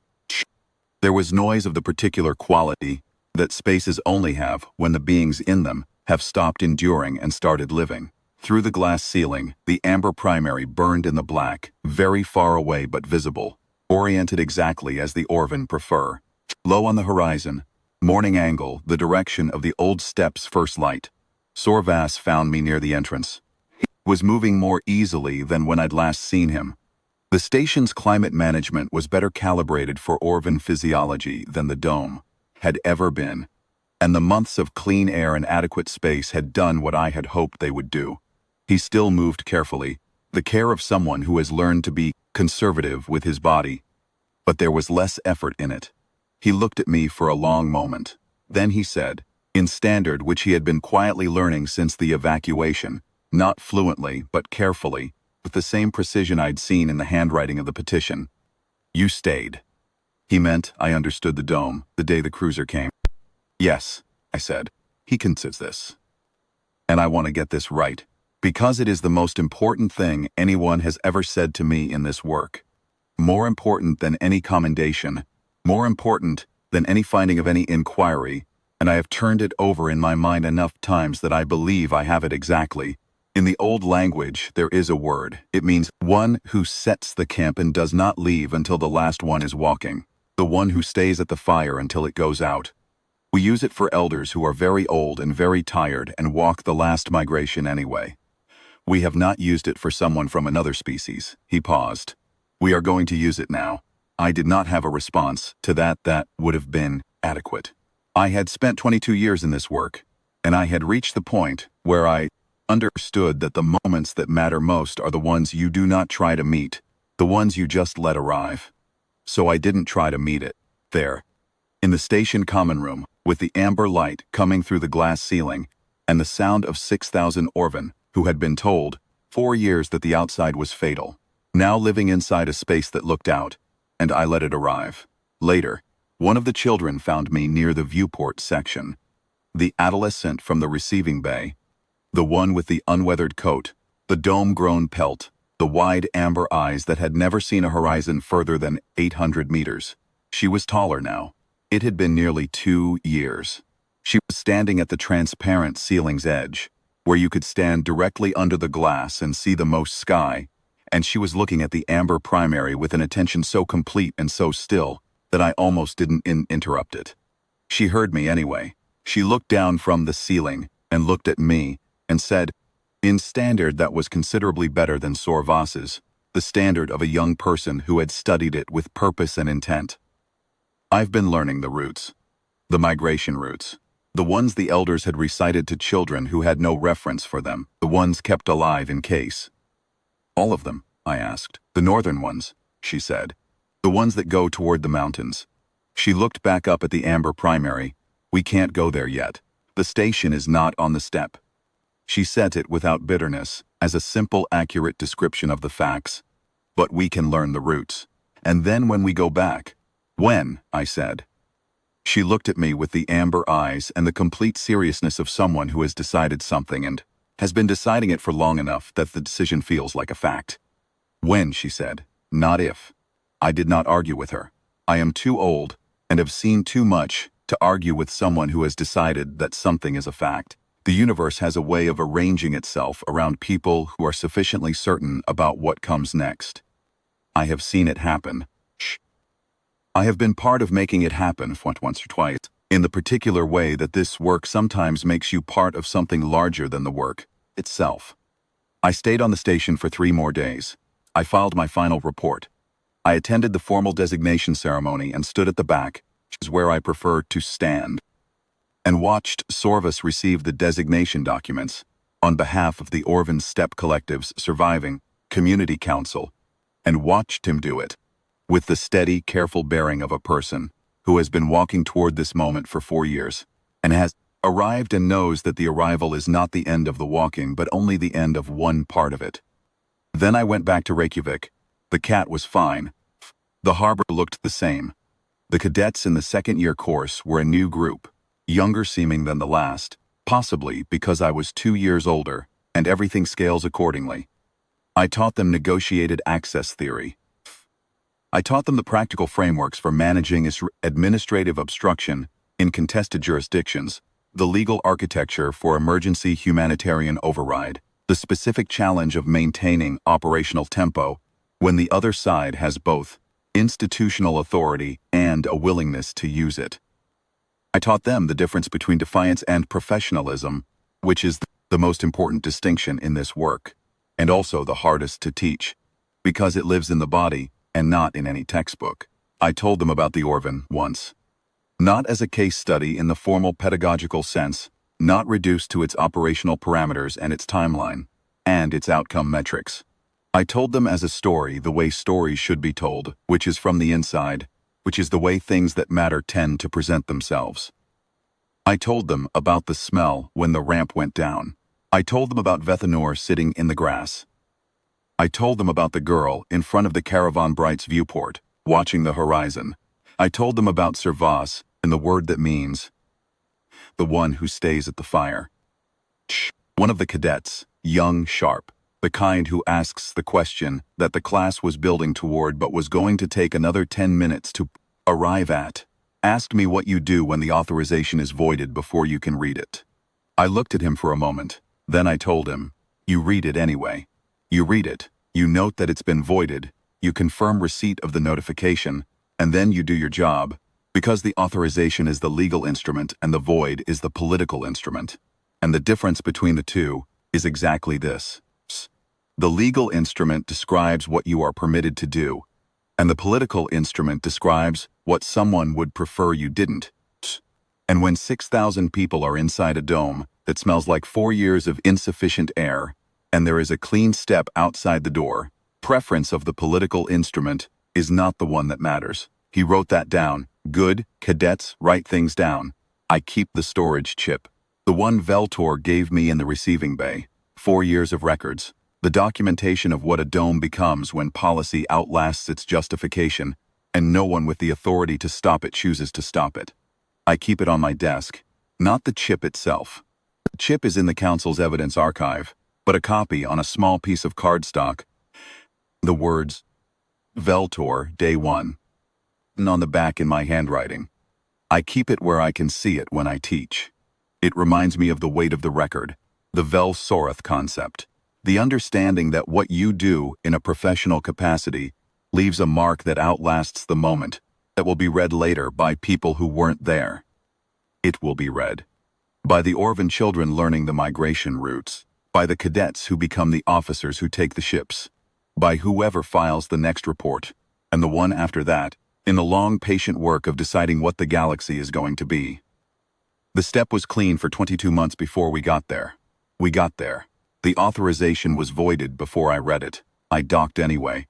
Speaker 1: There was noise of the particular quality that spaces only have when the beings in them have stopped enduring and started living. Through the glass ceiling, the amber primary burned in the black, very far away but visible, oriented exactly as the Orvan prefer. Low on the horizon, morning angle, the direction of the old step's first light. Sorvas found me near the entrance. He was moving more easily than when I'd last seen him. The station's climate management was better calibrated for Orvan physiology than the dome had ever been, and the months of clean air and adequate space had done what I had hoped they would do. He still moved carefully, the care of someone who has learned to be conservative with his body, but there was less effort in it. He looked at me for a long moment. Then he said, in standard which he had been quietly learning since the evacuation, not fluently but carefully, with the same precision I'd seen in the handwriting of the petition, "You stayed." He meant I understood the dome the day the cruiser came. "Yes," I said. "He considers this. And I want to get this right, because it is the most important thing anyone has ever said to me in this work. More important than any commendation, more important than any finding of any inquiry, and I have turned it over in my mind enough times that I believe I have it exactly. In the old language, there is a word. It means one who sets the camp and does not leave until the last one is walking. The one who stays at the fire until it goes out. We use it for elders who are very old and very tired and walk the last migration anyway. We have not used it for someone from another species." He paused. "We are going to use it now." I did not have a response to that would have been adequate. I had spent 22 years in this work, and I had reached the point where I understood that the moments that matter most are the ones you do not try to meet, the ones you just let arrive. So I didn't try to meet it. There, in the station common room, with the amber light coming through the glass ceiling, and the sound of 6,000 Orvan, who had been told 4 years that the outside was fatal, now living inside a space that looked out, and I let it arrive. Later, one of the children found me near the viewport section. The adolescent from the receiving bay, the one with the unweathered coat, the dome-grown pelt, the wide amber eyes that had never seen a horizon further than 800 meters. She was taller now. It had been nearly 2 years. She was standing at the transparent ceiling's edge, where you could stand directly under the glass and see the most sky, and she was looking at the amber primary with an attention so complete and so still that I almost didn't interrupt it. She heard me anyway. She looked down from the ceiling and looked at me and said, in standard that was considerably better than Sorvas's, the standard of a young person who had studied it with purpose and intent. I've been learning the roots. The migration routes. The ones the elders had recited to children who had no reference for them, the ones kept alive in case. All of them, I asked. The northern ones, she said. The ones that go toward the mountains. She looked back up at the amber primary. We can't go there yet. The station is not on the step. She said it without bitterness, as a simple, accurate description of the facts. But we can learn the routes. And then when we go back. When, I said. She looked at me with the amber eyes and the complete seriousness of someone who has decided something and has been deciding it for long enough that the decision feels like a fact. When, she said, not if. I did not argue with her. I am too old and have seen too much to argue with someone who has decided that something is a fact. The universe has a way of arranging itself around people who are sufficiently certain about what comes next. I have seen it happen. Shh. I have been part of making it happen once or twice, in the particular way that this work sometimes makes you part of something larger than the work itself. I stayed on the station for 3 more days. I filed my final report. I attended the formal designation ceremony and stood at the back, which is where I prefer to stand, and watched Sorvas receive the designation documents on behalf of the Orvan Steppe Collective's surviving community council, and watched him do it with the steady, careful bearing of a person who has been walking toward this moment for 4 years and has arrived and knows that the arrival is not the end of the walking but only the end of one part of it. Then I went back to Reykjavik. The cat was fine. The harbor looked the same. The cadets in the second-year course were a new group, younger seeming than the last, possibly because I was 2 years older, and everything scales accordingly. I taught them negotiated access theory. I taught them the practical frameworks for managing administrative obstruction in contested jurisdictions, the legal architecture for emergency humanitarian override, the specific challenge of maintaining operational tempo when the other side has both institutional authority and a willingness to use it. I taught them the difference between defiance and professionalism, which is the most important distinction in this work, and also the hardest to teach, because it lives in the body and not in any textbook. I told them about the Orvan once. Not as a case study in the formal pedagogical sense, not reduced to its operational parameters and its timeline, and its outcome metrics. I told them as a story the way stories should be told, which is from the inside, which is the way things that matter tend to present themselves. I told them about the smell when the ramp went down. I told them about Vethanor sitting in the grass. I told them about the girl in front of the Caravan Bright's viewport, watching the horizon. I told them about Servas and the word that means the one who stays at the fire. One of the cadets, young, sharp, the kind who asks the question that the class was building toward but was going to take another 10 minutes to arrive at, asked me what you do when the authorization is voided before you can read it. I looked at him for a moment. Then I told him, you read it anyway. You read it, you note that it's been voided, you confirm receipt of the notification, and then you do your job, because the authorization is the legal instrument and the void is the political instrument. And the difference between the two is exactly this. The legal instrument describes what you are permitted to do, and the political instrument describes what someone would prefer you didn't. And when 6,000 people are inside a dome that smells like 4 years of insufficient air, and there is a clean step outside the door, preference of the political instrument is not the one that matters. He wrote that down. Good, cadets, write things down. I keep the storage chip. The one Veltor gave me in the receiving bay. 4 years of records. The documentation of what a dome becomes when policy outlasts its justification, and no one with the authority to stop it chooses to stop it. I keep it on my desk. Not the chip itself. The chip is in the council's evidence archive, but a copy on a small piece of cardstock. The words, Veltor, Day 1. written on the back in my handwriting. I keep it where I can see it when I teach. It reminds me of the weight of the record, the Vel Sorath concept, the understanding that what you do in a professional capacity leaves a mark that outlasts the moment, that will be read later by people who weren't there. It will be read by the Orvan children learning the migration routes, by the cadets who become the officers who take the ships, by whoever files the next report, and the one after that, in the long, patient work of deciding what the galaxy is going to be. The step was clean for 22 months before we got there. We got there. The authorization was voided before I read it. I docked anyway.